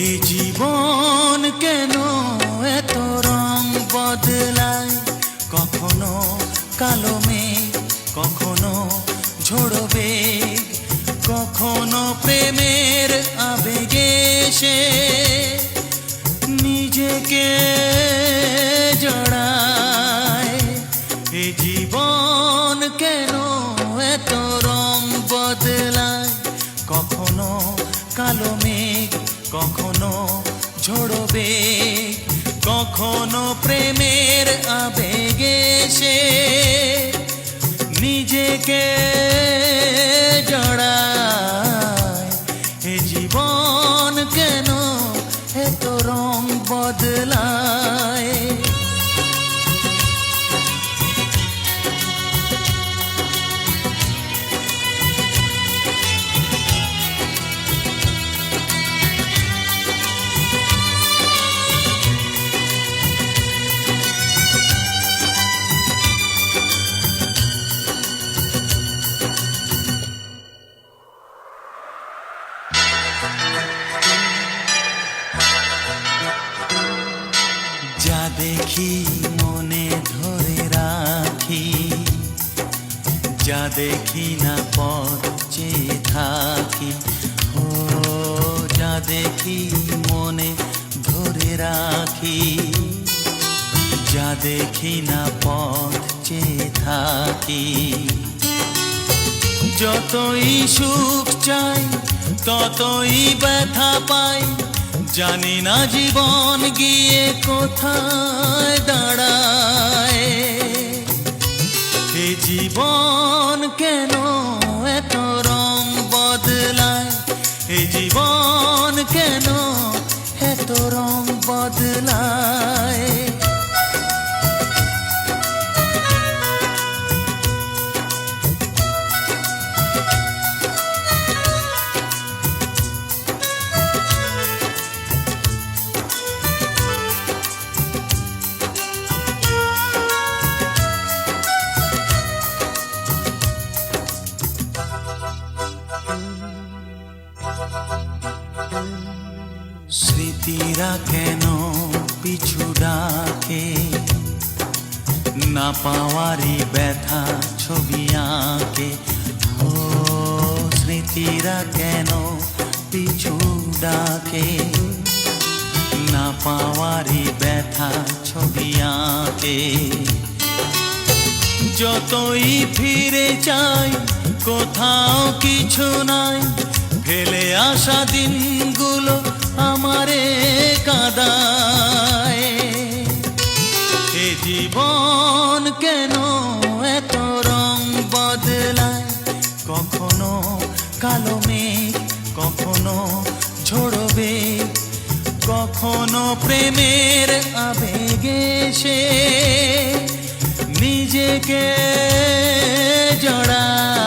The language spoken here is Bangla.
এ জীবন কেন এত রং বদলায়, কখনো কালো মেঘ, কখনো ঝোড়ো বেগ, কখনো প্রেমের আবেগে সে নিজেকে জড়ায়। এ জীবন কেন এত রং বদলায়, কখনো কালো মেঘ, কখনো ঝোড়ো বেগ, কখনো প্রেমের আবেগে সে নিজেকে জড়ায়। এ জীবন কেন এত রং বদলায়। যা দেখি মনে ধরে রাখি, যা দেখি না পথ চেয়ে থাকি। ও যা দেখি মনে ধরে রাখি, যা দেখি না পথ চেয়ে থাকি। যতই সুখ চাই ততই ব্যথা পাই, জানি না জীবন গিয়ে কোথায় দাঁড়ায়। এ জীবন কেন এত রং বদলায়, এ জীবন কেন এত রং বদলায়। স্মৃতিরা কেন পিছু ডাকে, না পাওয়ারই ব্যথা ছবি আঁকে। ও স্মৃতিরা কেন পিছু ডাকে, না পাওয়ারই ব্যথা ছবি আঁকে। যতই ফিরে চাই কোথাও কিছু নাই, ফেলে আসা দিনগুলো আমারে কাঁদায়। এ জীবন কেন এত রং বদলায়, কখনো কালো মেঘ, কখনো ঝোড়ো বেগ, কখনো প্রেমের আবেগে সে নিজেকে জড়ায়।